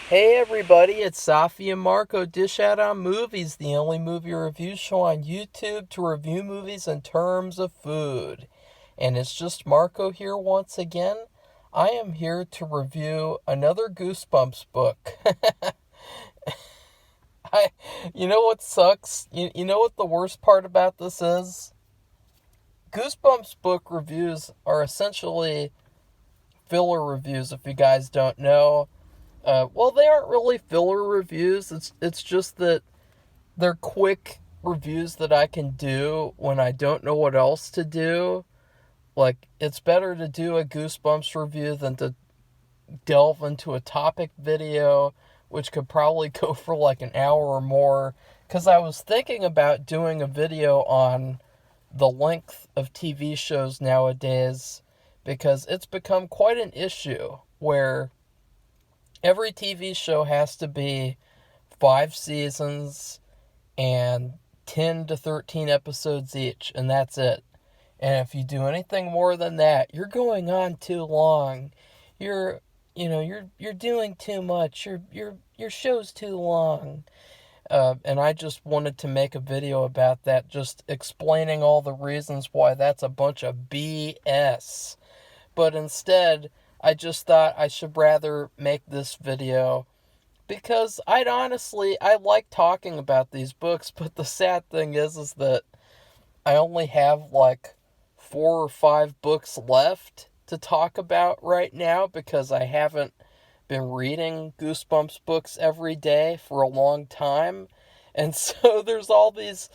Hey everybody, it's Safi and Marco Dish Out on Movies, the only movie review show on YouTube to review movies in terms of food. And it's just Marco here once again. I am here to review another Goosebumps book. I, you know what sucks? You know what the worst part about this is? Goosebumps book reviews are essentially filler reviews, if you guys don't know. Well, they aren't really filler reviews. It's just that they're quick reviews that I can do when I don't know what else to do. Like, it's better to do a Goosebumps review than to delve into a topic video, which could probably go for like an hour or more. Because I was thinking about doing a video on the length of TV shows nowadays, because it's become quite an issue where every TV show has to be 5 seasons and 10 to 13 episodes each, and that's it. And if you do anything more than that, you're going on too long. You're you're doing too much. Your show's too long. And I just wanted to make a video about that, just explaining all the reasons why that's a bunch of BS. But instead, I just thought I should rather make this video because I like talking about these books, but the sad thing is that I only have like 4 or 5 books left to talk about right now because I haven't been reading Goosebumps books every day for a long time. And so there's all these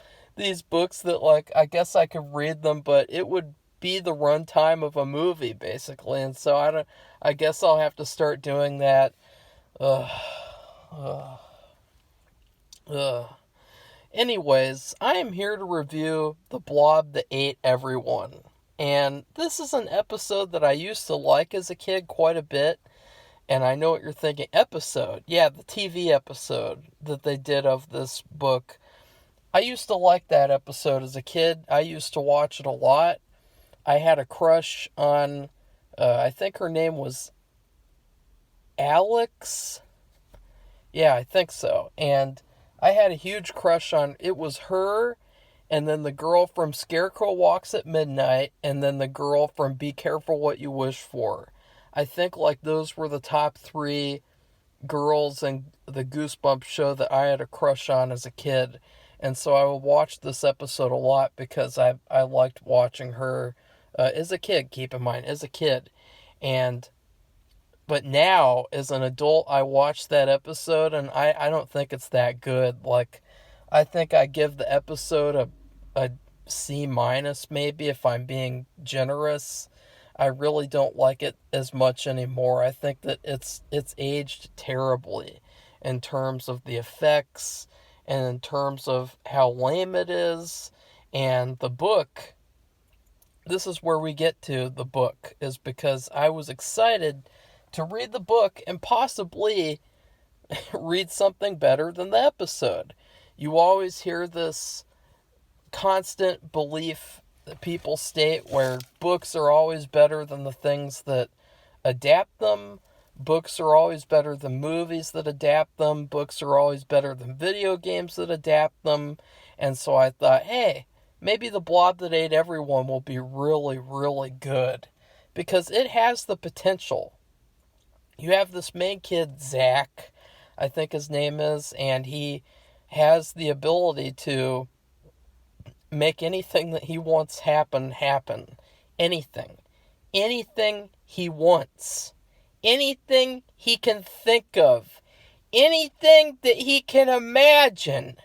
books that, like, I guess I could read them, but it would be the runtime of a movie basically. And so I guess I'll have to start doing that. Ugh. Ugh. Ugh. Anyways, I am here to review The Blob That Ate Everyone. And this is an episode that I used to like as a kid quite a bit. And I know what you're thinking. Episode. Yeah, the TV episode that they did of this book. I used to like that episode as a kid. I used to watch it a lot. I had a crush on, I think her name was Alex. Yeah, I think so. And I had a huge crush on, it was her, and then the girl from Scarecrow Walks at Midnight, and then the girl from Be Careful What You Wish For. I think like those were the top 3 girls in the Goosebumps show that I had a crush on as a kid. And so I would watch this episode a lot because I liked watching her as a kid, keep in mind, as a kid. But now, as an adult, I watch that episode and I don't think it's that good. Like, I think I give the episode a C minus maybe if I'm being generous. I really don't like it as much anymore. I think that it's aged terribly in terms of the effects and in terms of how lame it is. And the book, this is where we get to the book, is because I was excited to read the book and possibly read something better than the episode. You always hear this constant belief that people state where books are always better than the things that adapt them. Books are always better than movies that adapt them. Books are always better than video games that adapt them. And so I thought, hey, maybe The Blob That Ate Everyone will be really, really good. Because it has the potential. You have this main kid, Zach, I think his name is, and he has the ability to make anything that he wants happen. Anything. Anything he wants. Anything he can think of. Anything that he can imagine.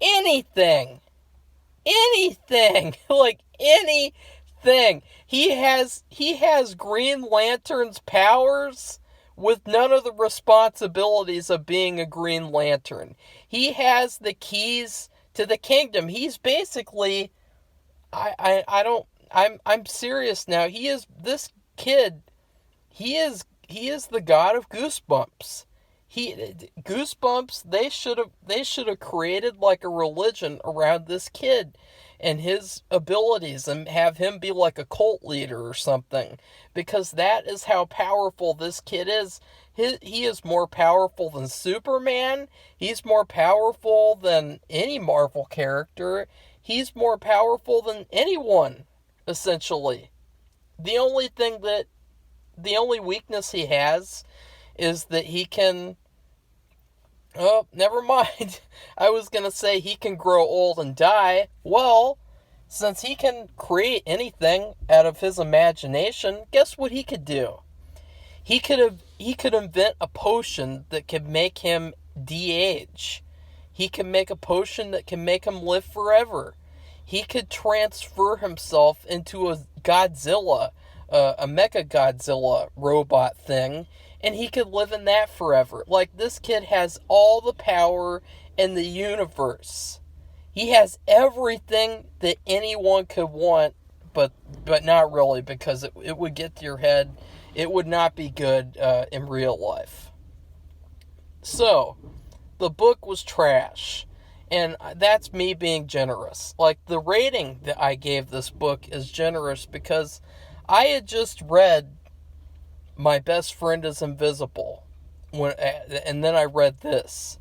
Anything. Anything. Like anything. He has Green Lantern's powers with none of the responsibilities of being a Green Lantern. He has the keys to the kingdom. He's basically, I'm serious now. He is, this kid, he is the god of Goosebumps. Goosebumps, they should have created like a religion around this kid and his abilities and have him be like a cult leader or something, because that is how powerful this kid is. He is more powerful than Superman. He's more powerful than any Marvel character. He's more powerful than anyone, essentially. The only thing that, the only weakness he has is that he can, oh, never mind. I was going to say he can grow old and die. Well, since he can create anything out of his imagination, guess what he could do? He could invent a potion that could make him de-age. He can make a potion that can make him live forever. He could transfer himself into a Godzilla, a Mecha Godzilla robot thing, and he could live in that forever. Like, this kid has all the power in the universe. He has everything that anyone could want, but not really, because it would get to your head. It would not be good in real life. So, the book was trash. And that's me being generous. Like, the rating that I gave this book is generous because I had just read My Best Friend is Invisible. And then I read this.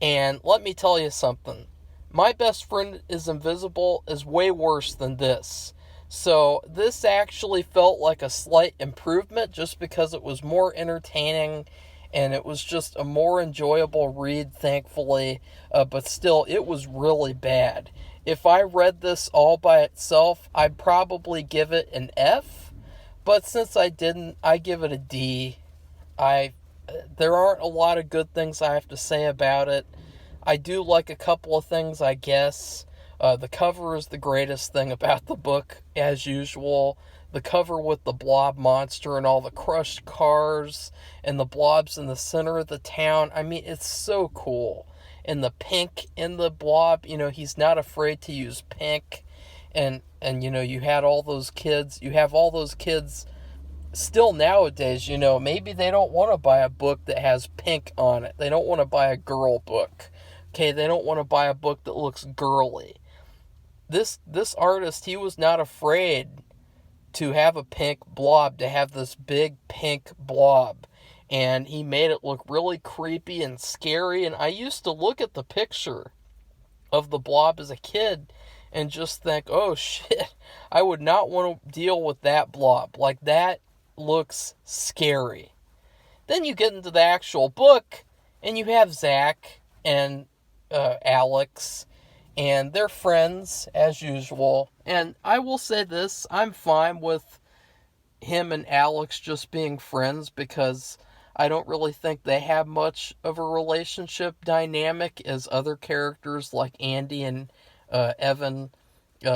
And let me tell you something. My Best Friend is Invisible is way worse than this. So this actually felt like a slight improvement just because it was more entertaining and it was just a more enjoyable read, thankfully. But still, it was really bad. If I read this all by itself, I'd probably give it an F. But since I didn't, I give it a D. There aren't a lot of good things I have to say about it. I do like a couple of things, I guess. The cover is the greatest thing about the book, as usual. The cover with the Blob monster and all the crushed cars and the Blobs in the center of the town. I mean, it's so cool. And the pink in the Blob, he's not afraid to use pink. And you had all those kids. You have all those kids still nowadays, maybe they don't want to buy a book that has pink on it. They don't want to buy a girl book. Okay, they don't want to buy a book that looks girly. This artist, he was not afraid to have a pink blob, to have this big pink blob. And he made it look really creepy and scary. And I used to look at the picture of the blob as a kid and just think, oh shit, I would not want to deal with that blob. Like, that looks scary. Then you get into the actual book and you have Zach and Alex, and they're friends as usual. And I will say this, I'm fine with him and Alex just being friends because I don't really think they have much of a relationship dynamic as other characters like Andy and Evan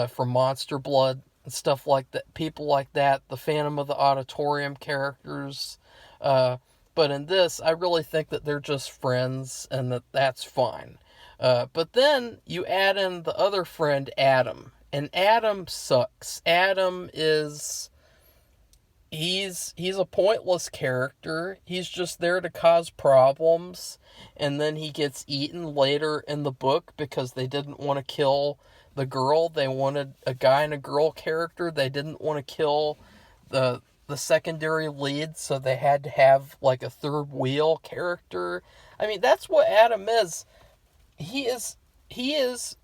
from Monster Blood and stuff like that. People like that, the Phantom of the Auditorium characters. But in this, I really think that they're just friends and that's fine. But then you add in the other friend, Adam. And Adam sucks. Adam is... He's a pointless character. He's just there to cause problems. And then he gets eaten later in the book because they didn't want to kill the girl. They wanted a guy and a girl character. They didn't want to kill the secondary lead, so they had to have like a third wheel character. I mean, that's what Adam is. He is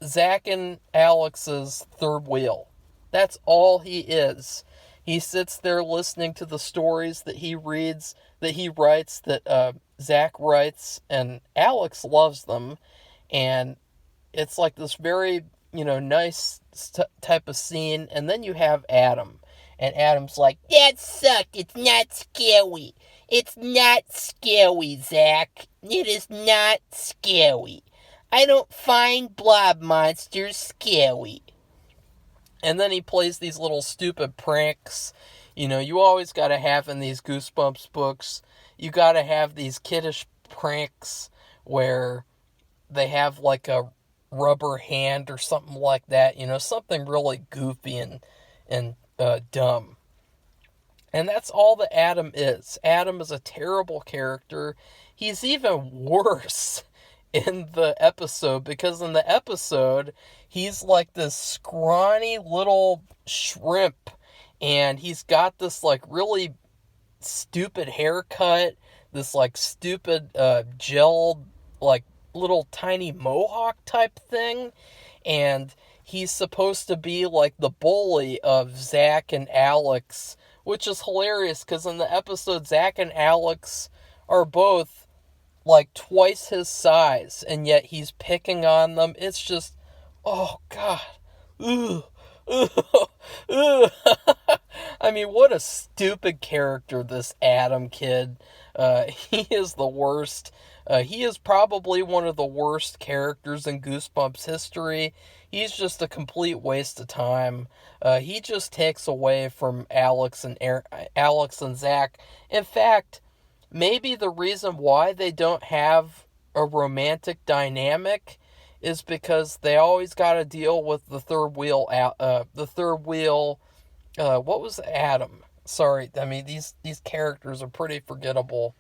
Zach and Alex's third wheel. That's all he is. He sits there listening to the stories that he reads, that he writes, that Zach writes, and Alex loves them. And it's like this very, nice type of scene. And then you have Adam. And Adam's like, that sucked. It's not scary. It's not scary, Zach. It is not scary. I don't find blob monsters scary. And then he plays these little stupid pranks. You always got to have in these Goosebumps books, you got to have these kiddish pranks where they have like a rubber hand or something like that. Something really goofy and dumb. And that's all that Adam is. Adam is a terrible character. He's even worse in the episode, because in the episode, he's like this scrawny little shrimp, and he's got this like really stupid haircut, this like stupid gelled like little tiny mohawk type thing, and he's supposed to be like the bully of Zach and Alex, which is hilarious because in the episode Zach and Alex are both like twice his size, and yet he's picking on them. It's just, oh god, ugh, ugh, ugh. I mean, what a stupid character this Adam kid. He is the worst. He is probably one of the worst characters in Goosebumps history. He's just a complete waste of time. He just takes away from Alex and Zach. In fact, maybe the reason why they don't have a romantic dynamic is because they always got to deal with the third wheel. What was Adam? Sorry, I mean these characters are pretty forgettable,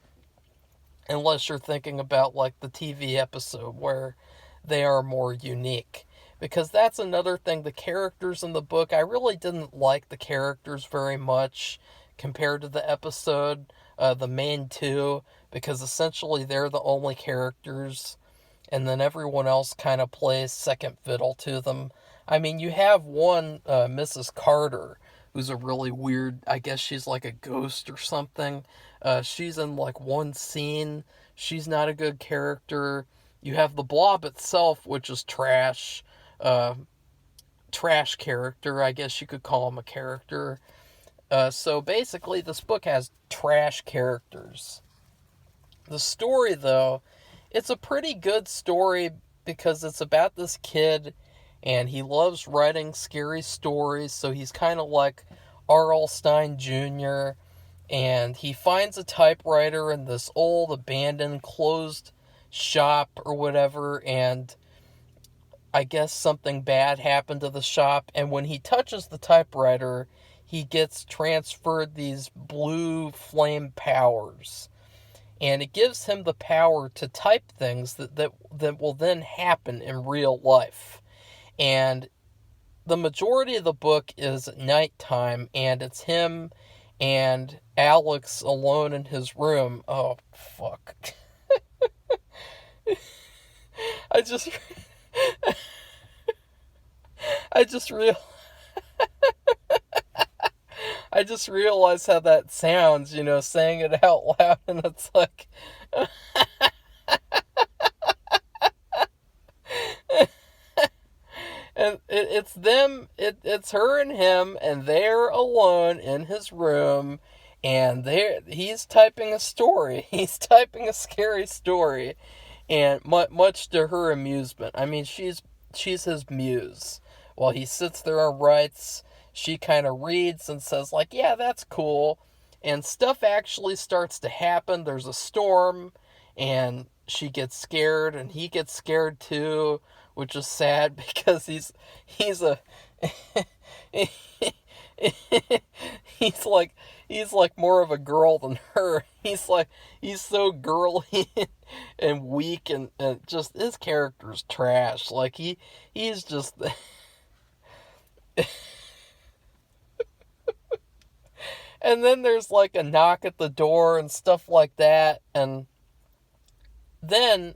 unless you're thinking about like the TV episode where they are more unique. Because that's another thing, the characters in the book, I really didn't like the characters very much compared to the episode, the main two, because essentially they're the only characters, and then everyone else kind of plays second fiddle to them. I mean, you have one, Mrs. Carter, who's a really weird, I guess she's like a ghost or something. She's in like one scene. She's not a good character. You have the Blob itself, which is trash. Trash character, I guess you could call him a character. So basically, this book has trash characters. The story, though, it's a pretty good story because it's about this kid, and he loves writing scary stories, so he's kind of like R.L. Stine Jr., and he finds a typewriter in this old, abandoned, closed shop or whatever, and I guess something bad happened to the shop, and when he touches the typewriter, he gets transferred these blue flame powers. And it gives him the power to type things that will then happen in real life. And the majority of the book is at nighttime, and it's him and Alex alone in his room. Oh, fuck. I just... I just realized how that sounds, saying it out loud, and it's like... And it's them, it's her and him, and they're alone in his room, and he's typing a story. He's typing a scary story, and much to her amusement. I mean, she's his muse. While he sits there and writes, she kind of reads and says, like, yeah, that's cool. And stuff actually starts to happen. There's a storm, and she gets scared, and he gets scared too, which is sad because he's a he's like more of a girl than her. He's so girly and weak, and just his character's trash. Like he's just and then there's like a knock at the door and stuff like that, and then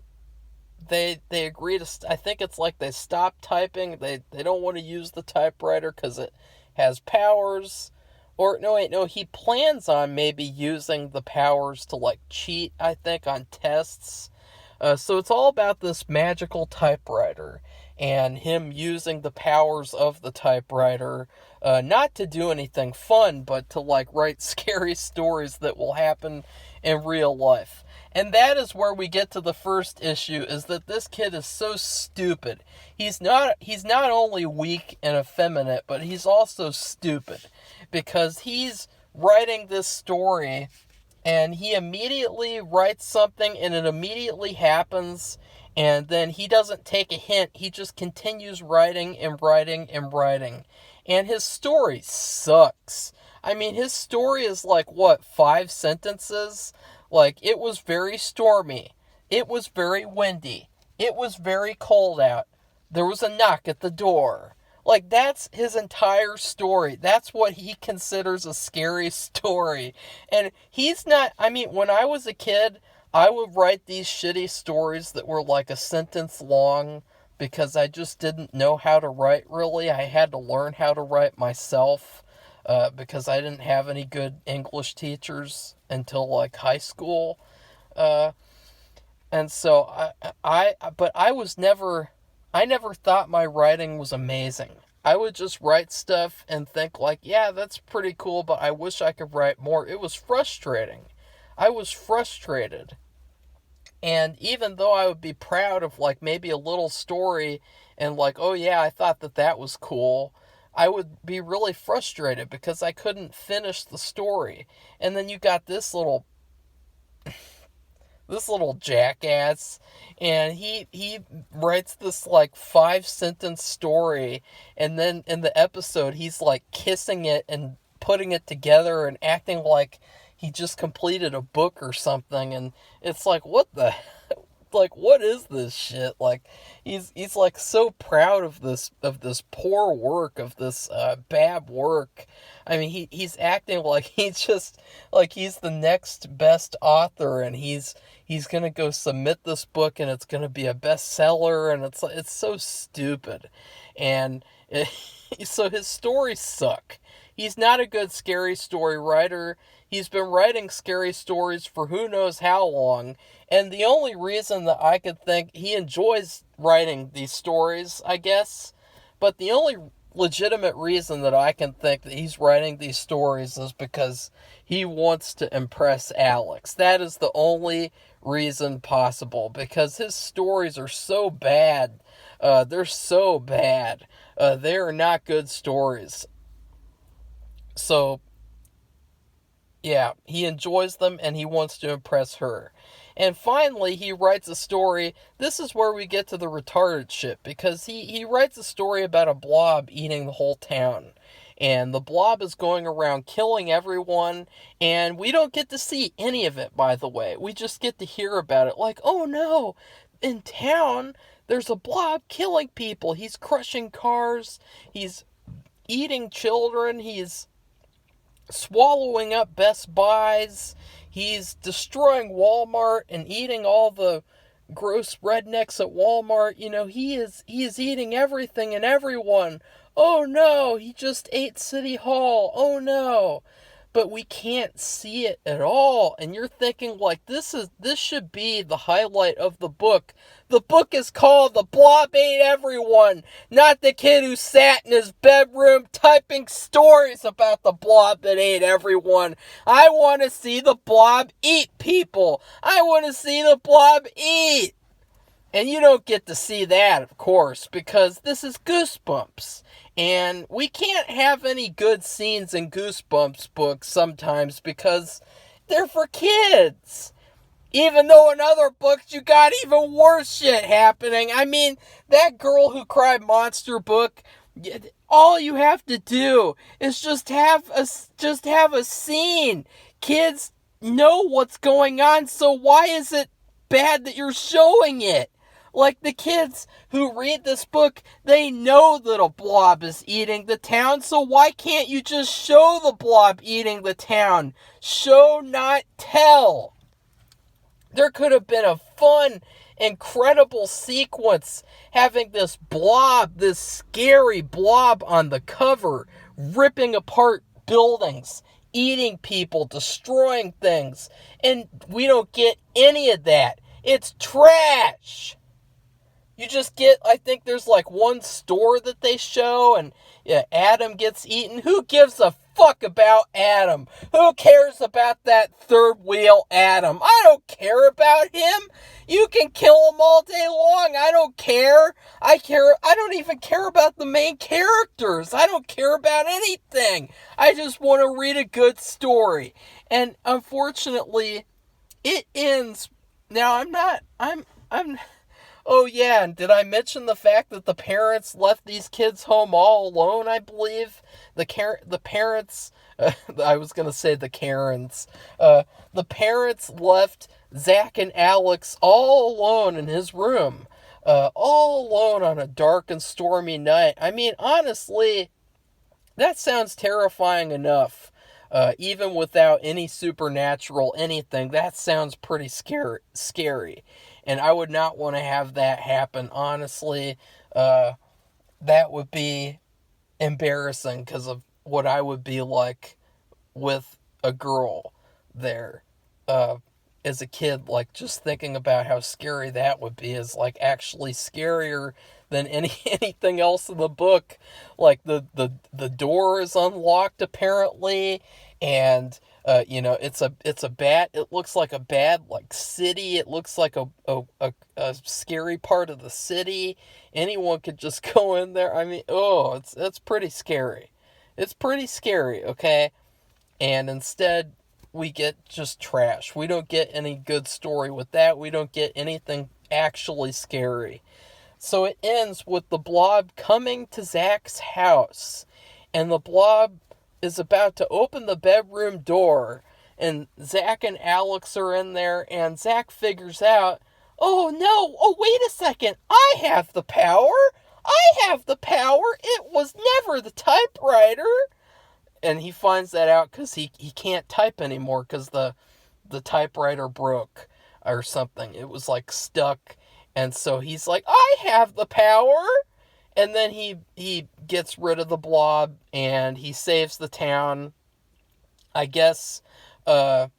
they agree to, I think it's like they stop typing. They don't want to use the typewriter because it has powers. Or, no, he plans on maybe using the powers to, like, cheat, I think, on tests. So it's all about this magical typewriter and him using the powers of the typewriter, not to do anything fun, but to, like, write scary stories that will happen in real life. And that is where we get to the first issue, is that this kid is so stupid. He's not only weak and effeminate, but he's also stupid. Because he's writing this story, and he immediately writes something, and it immediately happens, and then he doesn't take a hint. He just continues writing and writing and writing. And his story sucks. I mean, his story is like, 5 sentences? Like, it was very stormy. It was very windy. It was very cold out. There was a knock at the door. Like, that's his entire story. That's what he considers a scary story. And he's not, I mean, when I was a kid, I would write these shitty stories that were like a sentence long because I just didn't know how to write, really. I had to learn how to write myself because I didn't have any good English teachers until like high school. Uh, and so but I never thought my writing was amazing. I would just write stuff and think like, yeah, that's pretty cool, but I wish I could write more. It was frustrating. I was frustrated. And even though I would be proud of like maybe a little story and like, oh yeah, I thought that that was cool, I would be really frustrated because I couldn't finish the story. And then you got this little jackass, and he writes this like 5 sentence story, and then in the episode he's like kissing it and putting it together and acting like he just completed a book or something. And it's like, what the like, what is this shit? Like, he's like so proud of this poor work, of this bad work. I mean, he's acting like he's just like he's the next best author, and he's gonna go submit this book, and it's gonna be a bestseller, and it's so stupid. And so his stories suck. He's not a good scary story writer. He's been writing scary stories for who knows how long. And the only reason that I could think he enjoys writing these stories, I guess, but the only legitimate reason that I can think that he's writing these stories is because he wants to impress Alex. That is the only reason possible, because his stories are so bad. They're so bad. They are not good stories. So, yeah, he enjoys them and he wants to impress her. And finally, he writes a story. This is where we get to the retarded shit, because he writes a story about a blob eating the whole town. And the blob is going around killing everyone, and we don't get to see any of it, by the way. We just get to hear about it. Like, oh no, in town, there's a blob killing people. He's crushing cars. He's eating children. He's swallowing up Best Buys. He's destroying Walmart and eating all the gross rednecks at Walmart. You know, he is eating everything and everyone. Oh no, he just ate City Hall. Oh no. But we can't see it at all. And you're thinking like, this should be the highlight of the book. The book is called The Blob Ate Everyone, not the kid who sat in his bedroom typing stories about the blob that ate everyone. I want to see the blob eat people. I want to see the blob eat. And you don't get to see that, of course, because this is Goosebumps. And we can't have any good scenes in Goosebumps books sometimes because they're for kids. Even though in other books you got even worse shit happening. I mean, that Girl Who Cried Monster book, all you have to do is just have a scene. Kids know what's going on, so why is it bad that you're showing it? Like, the kids who read this book, they know that a blob is eating the town, so why can't you just show the blob eating the town? Show, not tell. There could have been a fun, incredible sequence having this blob, this scary blob on the cover, ripping apart buildings, eating people, destroying things, and we don't get any of that. It's trash. You just get, I think there's like one store that they show, and yeah, Adam gets eaten. Who gives a fuck about Adam? Who cares about that third wheel Adam? I don't care about him. You can kill him all day long. I don't care. I don't even care about the main characters. I don't care about anything. I just want to read a good story. And unfortunately, it ends. Now, I'm oh yeah, and did I mention the fact that the parents left these kids home all alone, I believe? The parents, I was going to say the Karens. The parents left Zach and Alex all alone in his room. all alone on a dark and stormy night. I mean, honestly, that sounds terrifying enough. Even without any supernatural anything, that sounds pretty scary. And I would not want to have that happen, honestly. That would be embarrassing because of what I would be like with a girl there. As a kid, like, just thinking about how scary that would be is, like, actually scarier than anything else in the book. Like, the door is unlocked, apparently, and it's a bad, it looks like a bad, like, city. It looks like a scary part of the city. Anyone could just go in there. I mean, it's pretty scary. It's pretty scary, okay? And instead, we get just trash. We don't get any good story with that. We don't get anything actually scary. So it ends with the Blob coming to Zach's house. And the Blob is about to open the bedroom door. And Zach and Alex are in there. And Zach figures out, oh no, oh wait a second, I have the power. I have the power. It was never the typewriter. And he finds that out because he can't type anymore because the typewriter broke or something. It was, like, stuck. And so he's like, I have the power. And then he gets rid of the Blob and he saves the town. I guess the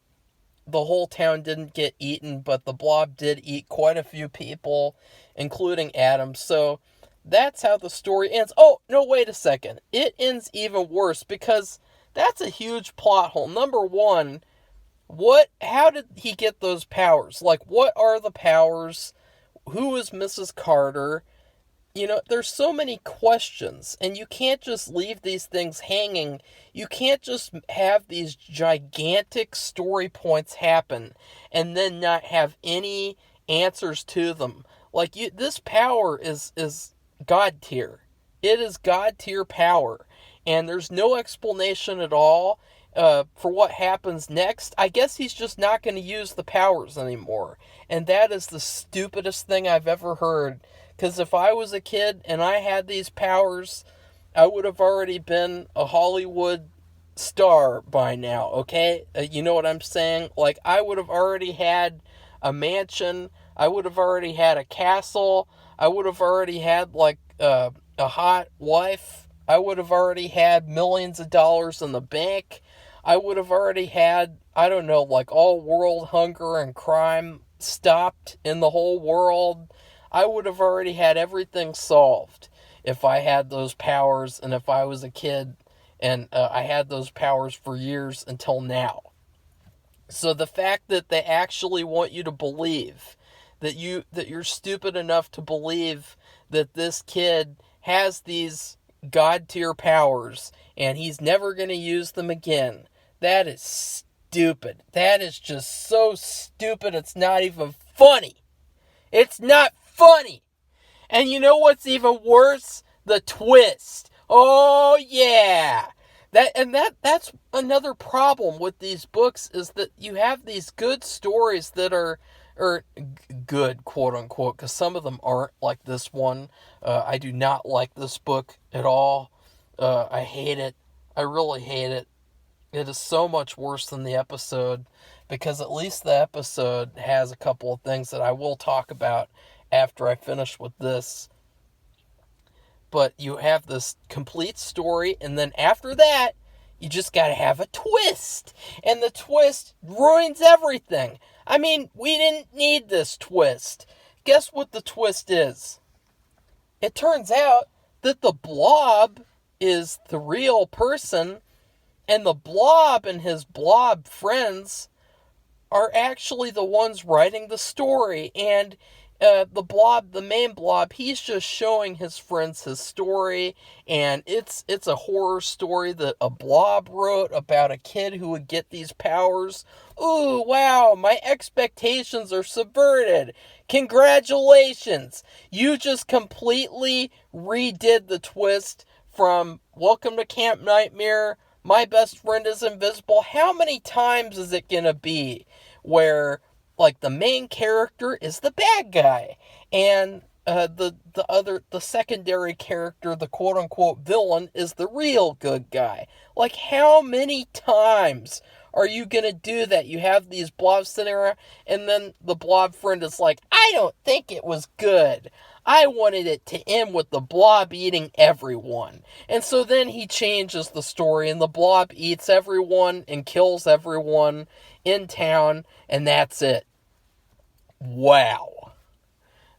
whole town didn't get eaten, but the Blob did eat quite a few people, including Adam. So that's how the story ends. Oh, no, wait a second. It ends even worse because that's a huge plot hole. Number one, how did he get those powers? Like, what are the powers? Who is Mrs. Carter? There's so many questions, and you can't just leave these things hanging. You can't just have these gigantic story points happen and then not have any answers to them. Like, this power is God tier. It is God tier power. And there's no explanation at all for what happens next. I guess he's just not going to use the powers anymore. And that is the stupidest thing I've ever heard. Because if I was a kid and I had these powers, I would have already been a Hollywood star by now, okay? You know what I'm saying? Like, I would have already had a mansion. I would have already had a castle. I would have already had, like, a hot wife. I would have already had millions of dollars in the bank. I would have already had, I don't know, like, all world hunger and crime stopped in the whole world. I would have already had everything solved if I had those powers and if I was a kid and I had those powers for years until now. So the fact that they actually want you to believe that you're stupid enough to believe that this kid has these God tier powers and he's never going to use them again, that is stupid. That is just so stupid, it's not even funny. It's not funny. And you know what's even worse? The twist. Oh yeah. That's another problem with these books, is that you have these good stories that are good, quote unquote, because some of them aren't, like this one. I do not like this book at all. I hate it. I really hate it. It is so much worse than the episode, because at least the episode has a couple of things that I will talk about after I finish with this. But you have this complete story, and then after that, you just gotta have a twist. And the twist ruins everything. I mean, we didn't need this twist. Guess what the twist is? It turns out that the Blob is the real person, and the Blob and his Blob friends are actually the ones writing the story. And the Blob, the main Blob, he's just showing his friends his story, and it's a horror story that a Blob wrote about a kid who would get these powers. Ooh, wow, my expectations are subverted. Congratulations. You just completely redid the twist from Welcome to Camp Nightmare, My Best Friend is Invisible. How many times is it gonna be where, like, the main character is the bad guy? And the secondary character, the quote unquote villain, is the real good guy. Like, how many times are you gonna do that? You have these blobs sitting around, and then the blob friend is like, I don't think it was good. I wanted it to end with the blob eating everyone. And so then he changes the story, and the blob eats everyone and kills everyone in town, and that's it. Wow.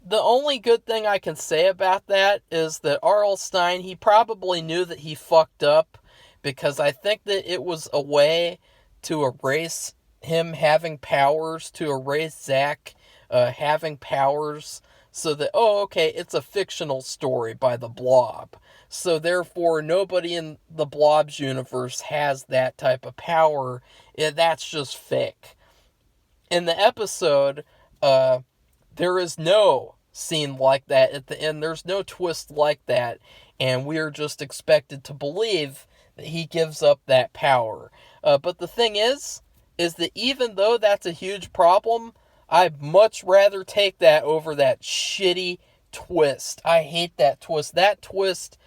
The only good thing I can say about that is that R.L. Stine, he probably knew that he fucked up, because I think that it was a way to erase him having powers, to erase Zach having powers, so that, oh, okay, it's a fictional story by the Blob. So therefore, nobody in the Blob's universe has that type of power. That's just fake. In the episode, there is no scene like that at the end. There's no twist like that. And we are just expected to believe that he gives up that power. But the thing is that even though that's a huge problem, I'd much rather take that over that shitty twist. I hate that twist. That twist,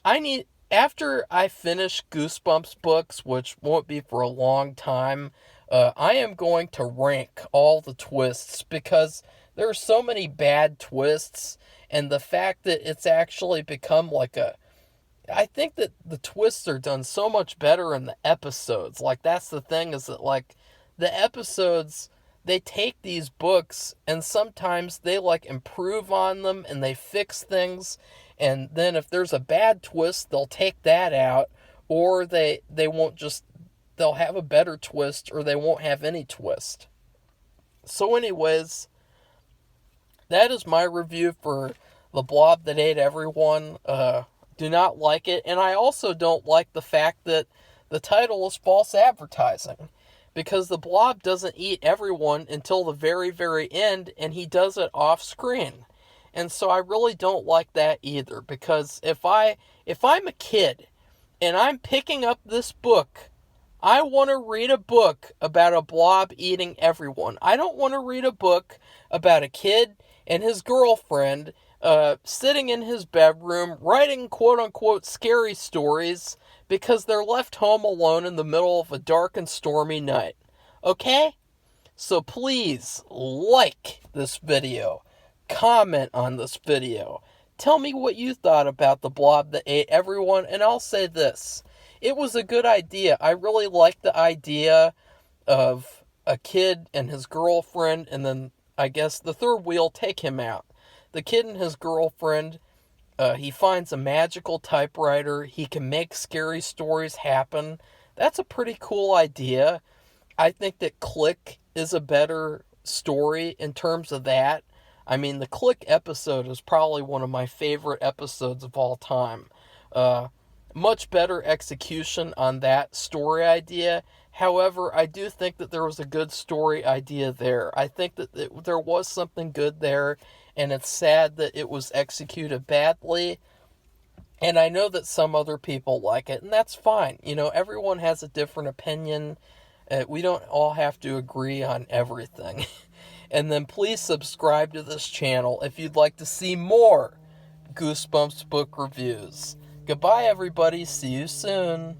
after I finish Goosebumps books, which won't be for a long time, I am going to rank all the twists, because there are so many bad twists, and the fact that it's actually become like I think that the twists are done so much better in the episodes. Like, that's the thing, is that, like, the episodes, they take these books and sometimes they, like, improve on them and they fix things. And then if there's a bad twist, they'll take that out, or they won't just, they'll have a better twist, or they won't have any twist. So anyways, that is my review for The Blob That Ate Everyone. Do not like it, and I also don't like the fact that the title is false advertising, because the Blob doesn't eat everyone until the very, very end, and he does it off screen. And so I really don't like that either, because if I'm a kid and I'm picking up this book, I want to read a book about a blob eating everyone. I don't want to read a book about a kid and his girlfriend sitting in his bedroom writing quote-unquote scary stories because they're left home alone in the middle of a dark and stormy night. Okay? So please like this video. Comment on this video. Tell me what you thought about The Blob That Ate Everyone, and I'll say this. It was a good idea. I really liked the idea of a kid and his girlfriend, and then I guess the third wheel take him out. The kid and his girlfriend, he finds a magical typewriter. He can make scary stories happen. That's a pretty cool idea. I think that Click is a better story in terms of that. I mean, the Click episode is probably one of my favorite episodes of all time. Much better execution on that story idea. However, I do think that there was a good story idea there. I think that there was something good there, and it's sad that it was executed badly. And I know that some other people like it, and that's fine. You know, everyone has a different opinion. We don't all have to agree on everything. And then please subscribe to this channel if you'd like to see more Goosebumps book reviews. Goodbye, everybody. See you soon.